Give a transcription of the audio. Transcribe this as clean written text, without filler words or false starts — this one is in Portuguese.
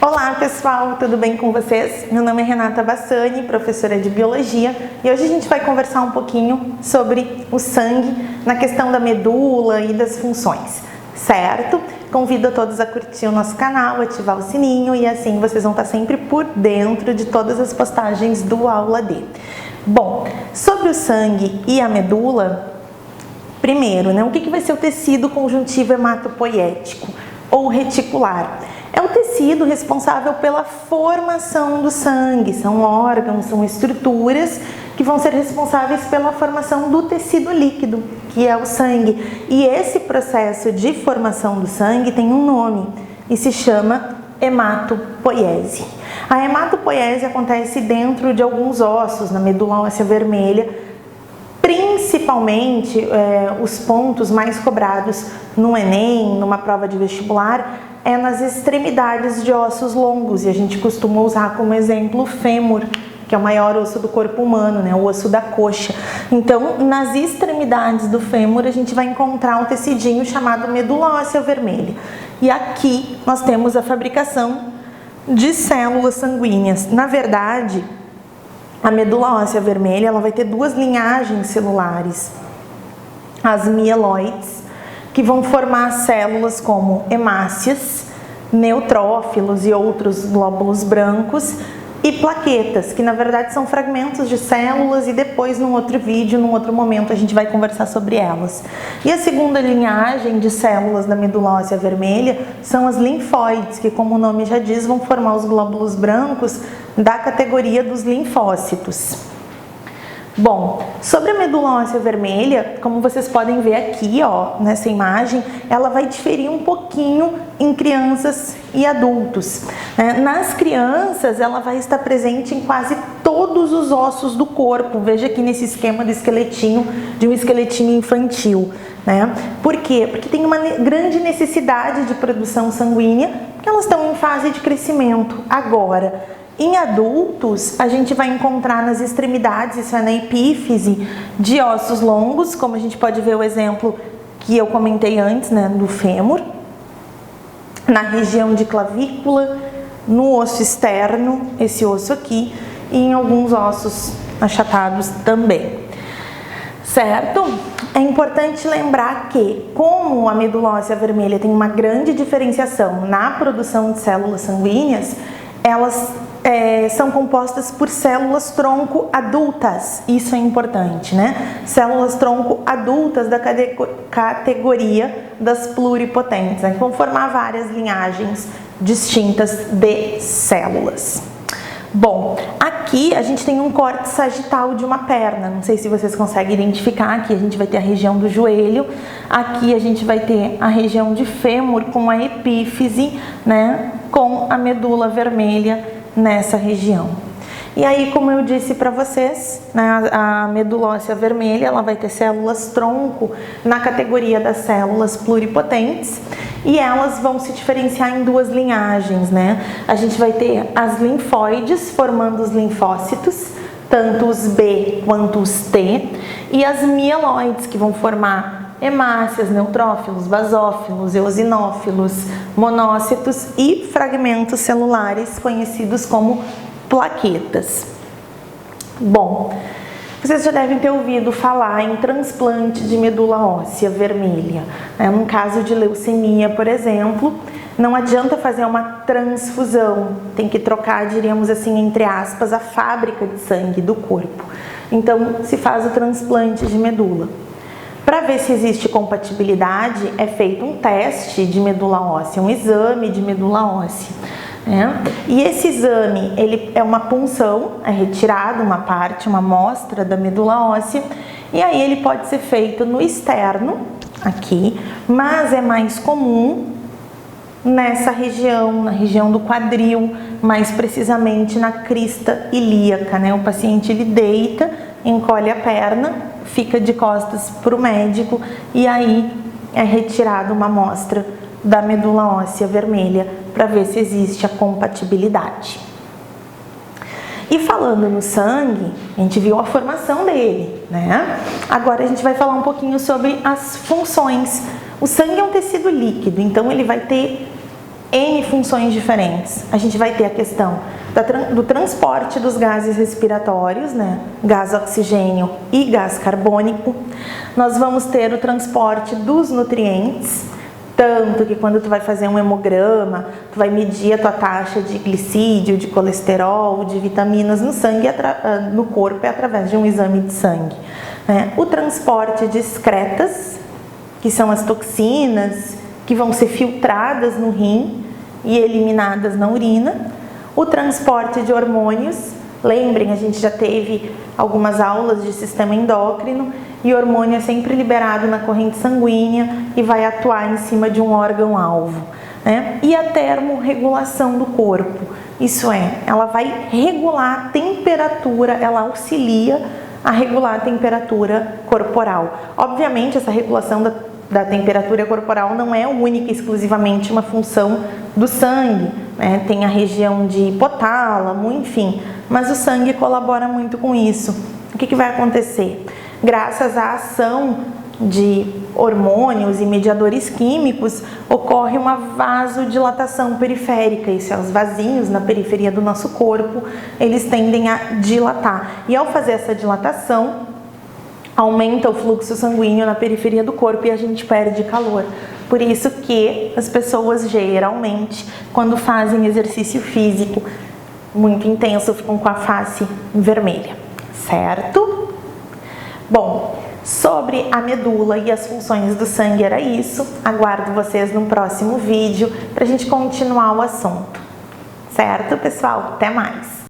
Olá pessoal, tudo bem com vocês? Meu nome é Renata Bassani, professora de Biologia, e hoje a gente vai conversar um pouquinho sobre o sangue na questão da medula e das funções, certo? Convido a todos a curtir o nosso canal, ativar o sininho e assim vocês vão estar sempre por dentro de todas as postagens do Aula D. Bom, sobre o sangue e a medula, primeiro, o que vai ser o tecido conjuntivo hematopoético ou reticular? É o tecido responsável pela formação do sangue, são órgãos, são estruturas que vão ser responsáveis pela formação do tecido líquido, que é o sangue. E esse processo de formação do sangue tem um nome e se chama hematopoiese. A hematopoiese acontece dentro de alguns ossos, na medula óssea vermelha, principalmente os pontos mais cobrados no Enem, numa prova de vestibular, é nas extremidades de ossos longos, e a gente costuma usar como exemplo o fêmur, que é o maior osso do corpo humano, o osso da coxa. Então, nas extremidades do fêmur, a gente vai encontrar um tecidinho chamado medula óssea vermelha. E aqui nós temos a fabricação de células sanguíneas. Na verdade, a medula óssea vermelha ela vai ter duas linhagens celulares, as mieloides, que vão formar células como hemácias, neutrófilos e outros glóbulos brancos, e plaquetas, que na verdade são fragmentos de células, e depois num outro vídeo, num outro momento, a gente vai conversar sobre elas. E a segunda linhagem de células da medula óssea vermelha são as linfóides, que como o nome já diz, vão formar os glóbulos brancos da categoria dos linfócitos. Bom, sobre a medula óssea vermelha, como vocês podem ver aqui, nessa imagem, ela vai diferir um pouquinho em crianças e adultos. Nas crianças, ela vai estar presente em quase todos os ossos do corpo. Veja aqui nesse esquema do esqueletinho, de um esqueletinho infantil. Por quê? Porque tem uma grande necessidade de produção sanguínea, porque elas estão em fase de crescimento agora. Em adultos, a gente vai encontrar nas extremidades, isso é na epífise, de ossos longos, como a gente pode ver o exemplo que eu comentei antes, do fêmur, na região de clavícula, no osso externo, esse osso aqui, e em alguns ossos achatados também. Certo? É importante lembrar que, como a medula óssea vermelha tem uma grande diferenciação na produção de células sanguíneas, elas são compostas por células tronco adultas, isso é importante, Células tronco adultas da categoria das pluripotentes, que vão formar várias linhagens distintas de células. Bom, aqui a gente tem um corte sagital de uma perna, não sei se vocês conseguem identificar, aqui a gente vai ter a região do joelho, aqui a gente vai ter a região de fêmur com a epífise, com a medula vermelha nessa região. E aí, como eu disse para vocês, a medula óssea vermelha ela vai ter células tronco na categoria das células pluripotentes, e elas vão se diferenciar em duas linhagens, A gente vai ter as linfóides formando os linfócitos, tanto os B quanto os T, e as mieloides, que vão formar hemácias, neutrófilos, basófilos, eosinófilos, monócitos e fragmentos celulares conhecidos como plaquetas. Bom, vocês já devem ter ouvido falar em transplante de medula óssea vermelha. Num caso de leucemia, por exemplo, não adianta fazer uma transfusão, tem que trocar, diríamos assim, entre aspas, a fábrica de sangue do corpo. Então, se faz o transplante de medula. Para ver se existe compatibilidade, é feito um teste de medula óssea, um exame de medula óssea. E esse exame, ele é uma punção, é retirada uma parte, uma amostra da medula óssea, e aí ele pode ser feito no externo, aqui, mas é mais comum nessa região, na região do quadril, mais precisamente na crista ilíaca, O paciente ele deita, encolhe a perna, fica de costas para o médico e aí é retirada uma amostra da medula óssea vermelha para ver se existe a compatibilidade. E falando no sangue, a gente viu a formação dele, Agora a gente vai falar um pouquinho sobre as funções. O sangue é um tecido líquido, então ele vai ter N funções diferentes. A gente vai ter a questão do transporte dos gases respiratórios, né? Gás oxigênio e gás carbônico. Nós vamos ter o transporte dos nutrientes, tanto que quando tu vai fazer um hemograma, tu vai medir a tua taxa de glicídio, de colesterol, de vitaminas no sangue, no corpo, é através de um exame de sangue. O transporte de excretas, que são as toxinas, que vão ser filtradas no rim e eliminadas na urina. O transporte de hormônios, lembrem, a gente já teve algumas aulas de sistema endócrino, e o hormônio é sempre liberado na corrente sanguínea e vai atuar em cima de um órgão-alvo. E a termorregulação do corpo, isso é, ela vai regular a temperatura, ela auxilia a regular a temperatura corporal. Obviamente, essa regulação da temperatura corporal não é única e exclusivamente uma função do sangue, né? Tem a região de hipotálamo, enfim, mas o sangue colabora muito com isso. O que vai acontecer? Graças à ação de hormônios e mediadores químicos, ocorre uma vasodilatação periférica. Isso é, os vasinhos na periferia do nosso corpo, eles tendem a dilatar. E ao fazer essa dilatação, aumenta o fluxo sanguíneo na periferia do corpo e a gente perde calor. Por isso que as pessoas geralmente, quando fazem exercício físico muito intenso, ficam com a face vermelha, certo? Bom, sobre a medula e as funções do sangue era isso. Aguardo vocês no próximo vídeo para a gente continuar o assunto. Certo, pessoal? Até mais!